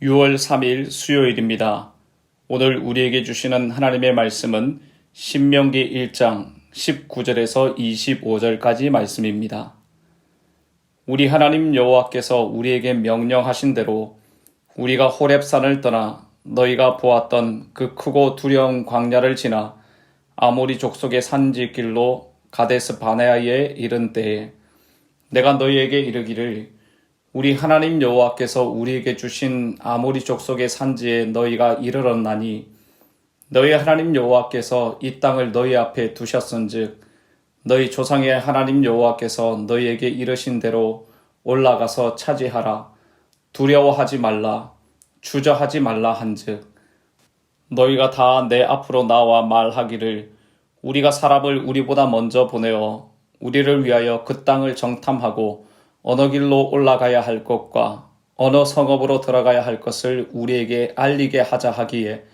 6월 3일 수요일입니다. 오늘 우리에게 주시는 하나님의 말씀은 신명기 1장 19절에서 25절까지 말씀입니다. 우리 하나님 여호와께서 우리에게 명령하신 대로 우리가 호렙산을 떠나 너희가 보았던 그 크고 두려운 광야를 지나 아모리 족속의 산지길로 가데스 바네아에 이른 때에 내가 너희에게 이르기를 우리 하나님 여호와께서 우리에게 주신 아모리 족속의 산지에 너희가 이르렀나니 너희 하나님 여호와께서 이 땅을 너희 앞에 두셨은즉 너희 조상의 하나님 여호와께서 너희에게 이르신 대로 올라가서 차지하라. 두려워하지 말라. 주저하지 말라 한즉 너희가 다 내 앞으로 나와 말하기를 우리가 사람을 우리보다 먼저 보내어 우리를 위하여 그 땅을 정탐하고 어느 길로 올라가야 할 것과 어느 성읍으로 들어가야 할 것을 우리에게 알리게 하자 하기에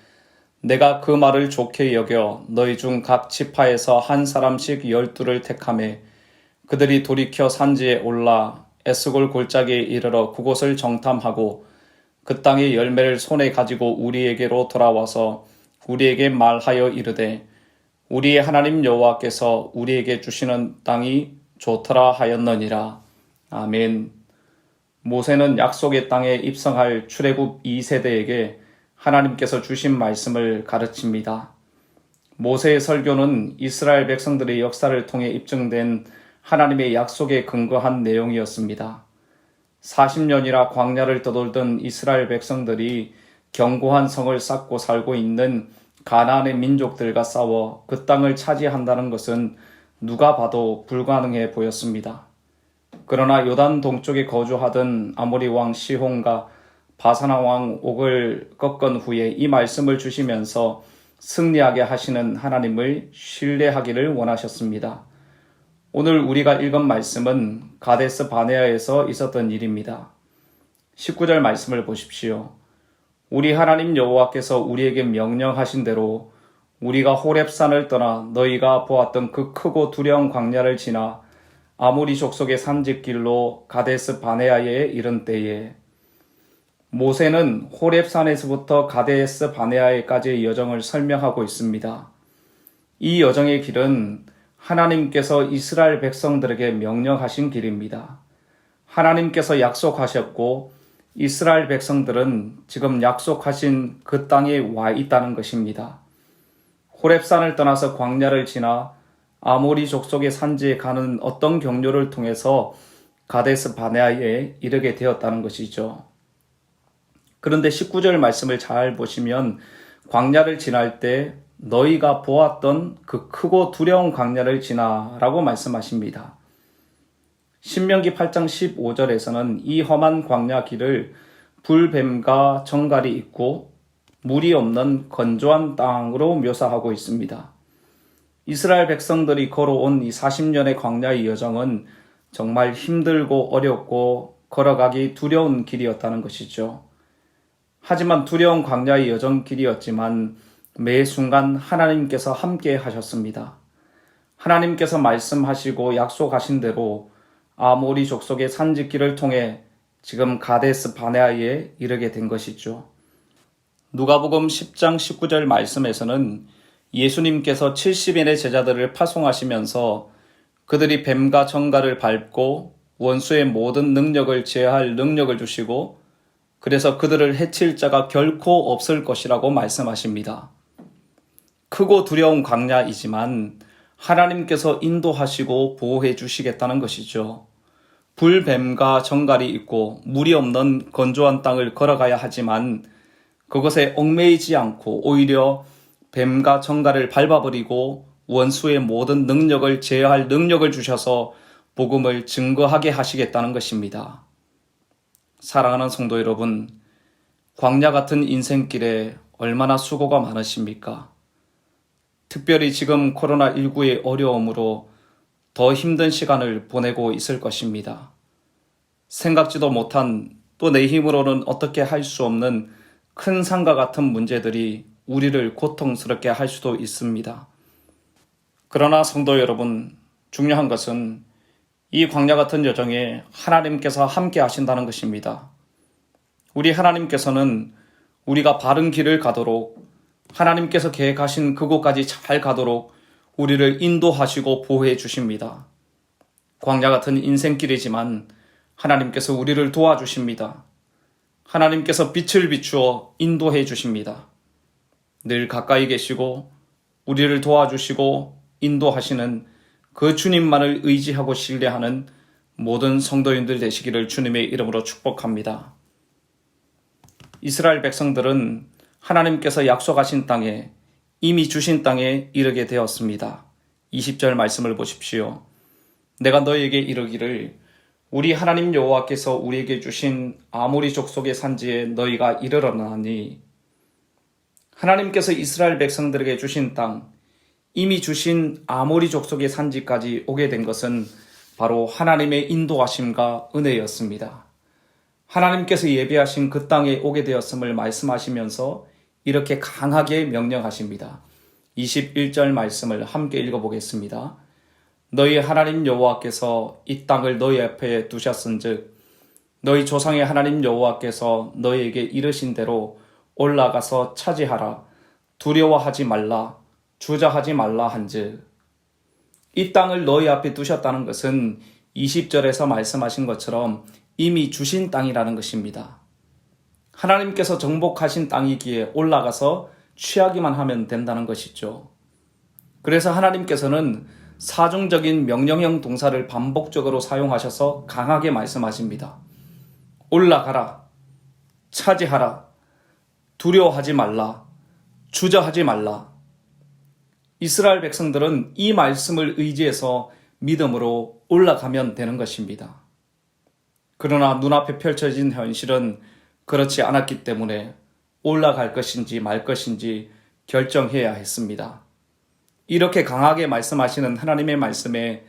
내가 그 말을 좋게 여겨 너희 중 각 지파에서 한 사람씩 12를 택하매 그들이 돌이켜 산지에 올라 에스골 골짜기에 이르러 그곳을 정탐하고 그 땅의 열매를 손에 가지고 우리에게로 돌아와서 우리에게 말하여 이르되 우리의 하나님 여호와께서 우리에게 주시는 땅이 좋더라 하였느니라. 아멘. 모세는 약속의 땅에 입성할 출애굽 2세대에게 하나님께서 주신 말씀을 가르칩니다. 모세의 설교는 이스라엘 백성들의 역사를 통해 입증된 하나님의 약속에 근거한 내용이었습니다. 40년이나 광야를 떠돌던 이스라엘 백성들이 견고한 성을 쌓고 살고 있는 가나안의 민족들과 싸워 그 땅을 차지한다는 것은 누가 봐도 불가능해 보였습니다. 그러나 요단 동쪽에 거주하던 아모리 왕 시혼과 바사나 왕 옥을 꺾은 후에 이 말씀을 주시면서 승리하게 하시는 하나님을 신뢰하기를 원하셨습니다. 오늘 우리가 읽은 말씀은 가데스 바네아에서 있었던 일입니다. 19절 말씀을 보십시오. 우리 하나님 여호와께서 우리에게 명령하신 대로 우리가 호렙산을 떠나 너희가 보았던 그 크고 두려운 광야를 지나 아모리 족속의 산지길로 가데스 바네아에 이른 때에 모세는 호렙산에서부터 가데스 바네아에까지의 여정을 설명하고 있습니다. 이 여정의 길은 하나님께서 이스라엘 백성들에게 명령하신 길입니다. 하나님께서 약속하셨고 이스라엘 백성들은 지금 약속하신 그 땅에 와 있다는 것입니다. 호렙산을 떠나서 광야를 지나 아모리 족속의 산지에 가는 어떤 경로를 통해서 가데스 바네아에 이르게 되었다는 것이죠. 그런데 19절 말씀을 잘 보시면 광야를 지날 때 너희가 보았던 그 크고 두려운 광야를 지나라고 말씀하십니다. 신명기 8장 15절에서는 이 험한 광야 길을 불뱀과 정갈이 있고 물이 없는 건조한 땅으로 묘사하고 있습니다. 이스라엘 백성들이 걸어온 이 40년의 광야의 여정은 정말 힘들고 어렵고 걸어가기 두려운 길이었다는 것이죠. 하지만 두려운 광야의 여정 길이었지만 매 순간 하나님께서 함께 하셨습니다. 하나님께서 말씀하시고 약속하신 대로 아모리 족속의 산지길을 통해 지금 가데스 바네아에 이르게 된 것이죠. 누가복음 10장 19절 말씀에서는 예수님께서 70인의 제자들을 파송하시면서 그들이 뱀과 정갈을 밟고 원수의 모든 능력을 제어할 능력을 주시고 그래서 그들을 해칠 자가 결코 없을 것이라고 말씀하십니다. 크고 두려운 광야이지만 하나님께서 인도하시고 보호해 주시겠다는 것이죠. 불뱀과 정갈이 있고 물이 없는 건조한 땅을 걸어가야 하지만 그것에 얽매이지 않고 오히려 뱀과 정갈을 밟아버리고 원수의 모든 능력을 제어할 능력을 주셔서 복음을 증거하게 하시겠다는 것입니다. 사랑하는 성도 여러분, 광야 같은 인생길에 얼마나 수고가 많으십니까? 특별히 지금 코로나19의 어려움으로 더 힘든 시간을 보내고 있을 것입니다. 생각지도 못한 또 내 힘으로는 어떻게 할 수 없는 큰 산과 같은 문제들이 우리를 고통스럽게 할 수도 있습니다. 그러나 성도 여러분, 중요한 것은 이 광야 같은 여정에 하나님께서 함께 하신다는 것입니다. 우리 하나님께서는 우리가 바른 길을 가도록, 하나님께서 계획하신 그곳까지 잘 가도록 우리를 인도하시고 보호해 주십니다. 광야 같은 인생길이지만 하나님께서 우리를 도와주십니다. 하나님께서 빛을 비추어 인도해 주십니다. 늘 가까이 계시고 우리를 도와주시고 인도하시는 그 주님만을 의지하고 신뢰하는 모든 성도인들 되시기를 주님의 이름으로 축복합니다. 이스라엘 백성들은 하나님께서 약속하신 땅에, 이미 주신 땅에 이르게 되었습니다. 20절 말씀을 보십시오. 내가 너희에게 이르기를 우리 하나님 여호와께서 우리에게 주신 아모리 족속의 산지에 너희가 이르러나니, 하나님께서 이스라엘 백성들에게 주신 땅, 이미 주신 아모리 족속의 산지까지 오게 된 것은 바로 하나님의 인도하심과 은혜였습니다. 하나님께서 예비하신 그 땅에 오게 되었음을 말씀하시면서 이렇게 강하게 명령하십니다. 21절 말씀을 함께 읽어보겠습니다. 너희 하나님 여호와께서 이 땅을 너희 앞에 두셨은즉 너희 조상의 하나님 여호와께서 너희에게 이르신 대로 올라가서 차지하라. 두려워하지 말라. 주저하지 말라 한즉. 이 땅을 너희 앞에 두셨다는 것은 20절에서 말씀하신 것처럼 이미 주신 땅이라는 것입니다. 하나님께서 정복하신 땅이기에 올라가서 취하기만 하면 된다는 것이죠. 그래서 하나님께서는 사중적인 명령형 동사를 반복적으로 사용하셔서 강하게 말씀하십니다. 올라가라, 차지하라, 두려워하지 말라, 주저하지 말라. 이스라엘 백성들은 이 말씀을 의지해서 믿음으로 올라가면 되는 것입니다. 그러나 눈앞에 펼쳐진 현실은 그렇지 않았기 때문에 올라갈 것인지 말 것인지 결정해야 했습니다. 이렇게 강하게 말씀하시는 하나님의 말씀에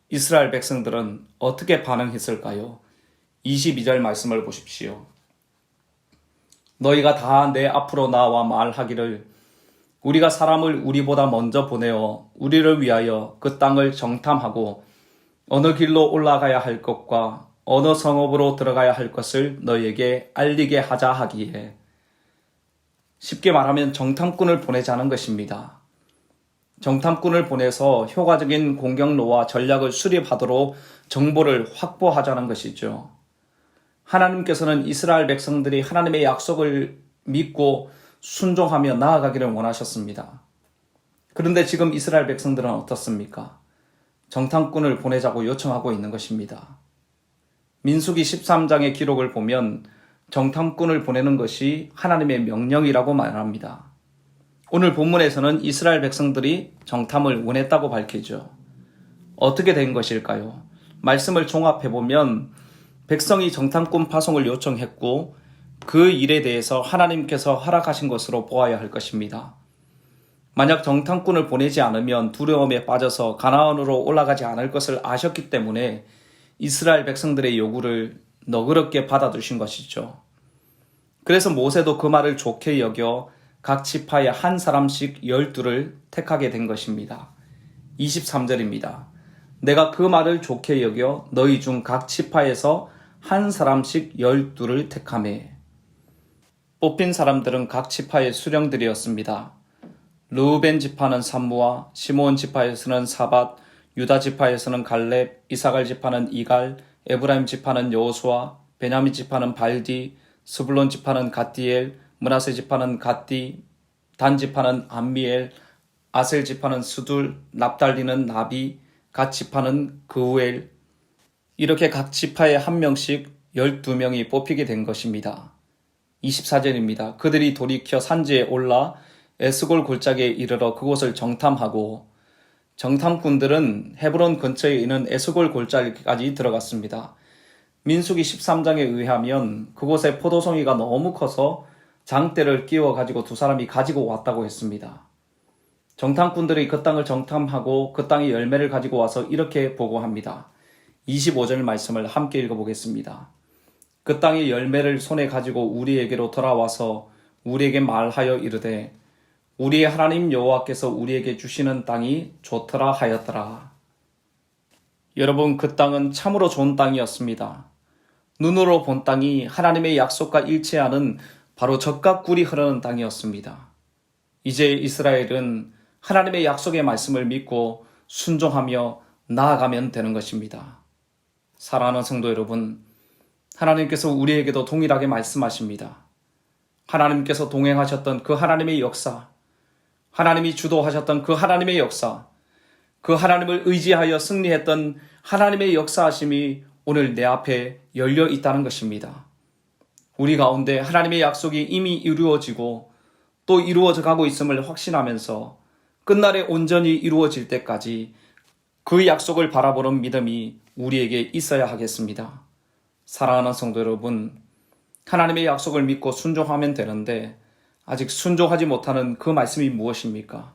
이스라엘 백성들은 어떻게 반응했을까요? 22절 말씀을 보십시오. 너희가 다 내 앞으로 나와 말하기를 우리가 사람을 우리보다 먼저 보내어 우리를 위하여 그 땅을 정탐하고 어느 길로 올라가야 할 것과 어느 성읍으로 들어가야 할 것을 너희에게 알리게 하자 하기에, 쉽게 말하면 정탐꾼을 보내자는 것입니다. 정탐꾼을 보내서 효과적인 공격로와 전략을 수립하도록 정보를 확보하자는 것이죠. 하나님께서는 이스라엘 백성들이 하나님의 약속을 믿고 순종하며 나아가기를 원하셨습니다. 그런데 지금 이스라엘 백성들은 어떻습니까? 정탐꾼을 보내자고 요청하고 있는 것입니다. 민수기 13장의 기록을 보면 정탐꾼을 보내는 것이 하나님의 명령이라고 말합니다. 오늘 본문에서는 이스라엘 백성들이 정탐을 원했다고 밝히죠. 어떻게 된 것일까요? 말씀을 종합해보면 백성이 정탐꾼 파송을 요청했고 그 일에 대해서 하나님께서 허락하신 것으로 보아야 할 것입니다. 만약 정탐꾼을 보내지 않으면 두려움에 빠져서 가나안으로 올라가지 않을 것을 아셨기 때문에 이스라엘 백성들의 요구를 너그럽게 받아두신 것이죠. 그래서 모세도 그 말을 좋게 여겨 각 지파에 한 사람씩 12를 택하게 된 것입니다. 23절입니다. 내가 그 말을 좋게 여겨 너희 중 각 지파에서 한 사람씩 12를 택하매. 뽑힌 사람들은 각 지파의 수령들이었습니다. 르우벤 지파는 삼무아, 시므온 지파에서는 사밧, 유다 지파에서는 갈렙, 이사갈 지파는 이갈, 에브라임 지파는 여호수아, 베냐민 지파는 발디, 스불론 지파는 갓디엘, 므낫세 지파는 갓디, 단 지파는 암미엘, 아셀 지파는 스둘, 납달리는 나비, 갓 지파는 그우엘. 이렇게 각 지파에 한 명씩 12명이 뽑히게 된 것입니다. 24절입니다. 그들이 돌이켜 산지에 올라 에스골 골짜기에 이르러 그곳을 정탐하고, 정탐꾼들은 헤브론 근처에 있는 에스골 골짜기까지 들어갔습니다. 민수기 13장에 의하면 그곳에 포도송이가 너무 커서 장대를 끼워가지고 두 사람이 가지고 왔다고 했습니다. 정탐꾼들이 그 땅을 정탐하고 그 땅의 열매를 가지고 와서 이렇게 보고합니다. 25절 말씀을 함께 읽어보겠습니다. 그 땅의 열매를 손에 가지고 우리에게로 돌아와서 우리에게 말하여 이르되 우리의 하나님 여호와께서 우리에게 주시는 땅이 좋더라 하였더라. 여러분, 그 땅은 참으로 좋은 땅이었습니다. 눈으로 본 땅이 하나님의 약속과 일치하는 바로 젖과 꿀이 흐르는 땅이었습니다. 이제 이스라엘은 하나님의 약속의 말씀을 믿고 순종하며 나아가면 되는 것입니다. 사랑하는 성도 여러분, 하나님께서 우리에게도 동일하게 말씀하십니다. 하나님께서 동행하셨던 그 하나님의 역사, 하나님이 주도하셨던 그 하나님의 역사, 그 하나님을 의지하여 승리했던 하나님의 역사하심이 오늘 내 앞에 열려 있다는 것입니다. 우리 가운데 하나님의 약속이 이미 이루어지고 또 이루어져 가고 있음을 확신하면서 끝날에 온전히 이루어질 때까지 그 약속을 바라보는 믿음이 우리에게 있어야 하겠습니다. 사랑하는 성도 여러분, 하나님의 약속을 믿고 순종하면 되는데 아직 순종하지 못하는 그 말씀이 무엇입니까?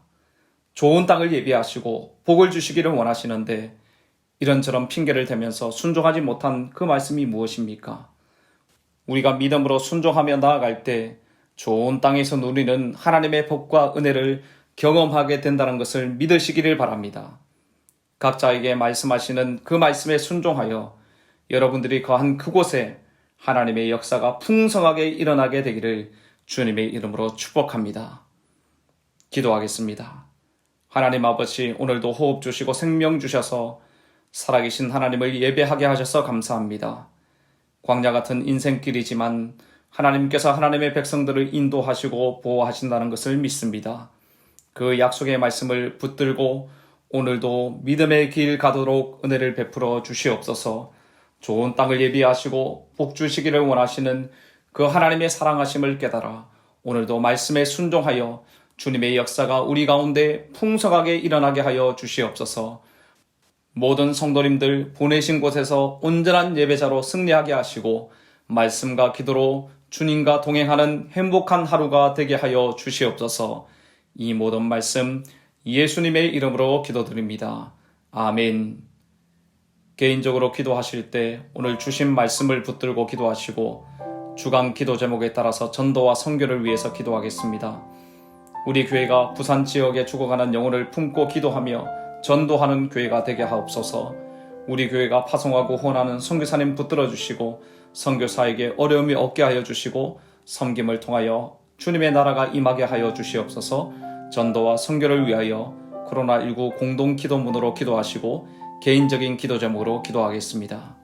좋은 땅을 예비하시고 복을 주시기를 원하시는데 이런저런 핑계를 대면서 순종하지 못한 그 말씀이 무엇입니까? 우리가 믿음으로 순종하며 나아갈 때 좋은 땅에서 누리는 하나님의 복과 은혜를 경험하게 된다는 것을 믿으시기를 바랍니다. 각자에게 말씀하시는 그 말씀에 순종하여 여러분들이 거한 그곳에 하나님의 역사가 풍성하게 일어나게 되기를 주님의 이름으로 축복합니다. 기도하겠습니다. 하나님 아버지, 오늘도 호흡 주시고 생명 주셔서 살아계신 하나님을 예배하게 하셔서 감사합니다. 광야 같은 인생길이지만 하나님께서 하나님의 백성들을 인도하시고 보호하신다는 것을 믿습니다. 그 약속의 말씀을 붙들고 오늘도 믿음의 길 가도록 은혜를 베풀어 주시옵소서. 좋은 땅을 예비하시고 복 주시기를 원하시는 그 하나님의 사랑하심을 깨달아 오늘도 말씀에 순종하여 주님의 역사가 우리 가운데 풍성하게 일어나게 하여 주시옵소서. 모든 성도님들 보내신 곳에서 온전한 예배자로 승리하게 하시고 말씀과 기도로 주님과 동행하는 행복한 하루가 되게 하여 주시옵소서. 이 모든 말씀 예수님의 이름으로 기도드립니다. 아멘. 개인적으로 기도하실 때 오늘 주신 말씀을 붙들고 기도하시고 주간 기도 제목에 따라서 전도와 선교를 위해서 기도하겠습니다. 우리 교회가 부산 지역에 죽어가는 영혼을 품고 기도하며 전도하는 교회가 되게 하옵소서. 우리 교회가 파송하고 후원하는 선교사님 붙들어 주시고 선교사에게 어려움이 없게 하여 주시고 섬김을 통하여 주님의 나라가 임하게 하여 주시옵소서. 전도와 선교를 위하여 코로나19 공동 기도문으로 기도하시고 개인적인 기도 제목으로 기도하겠습니다.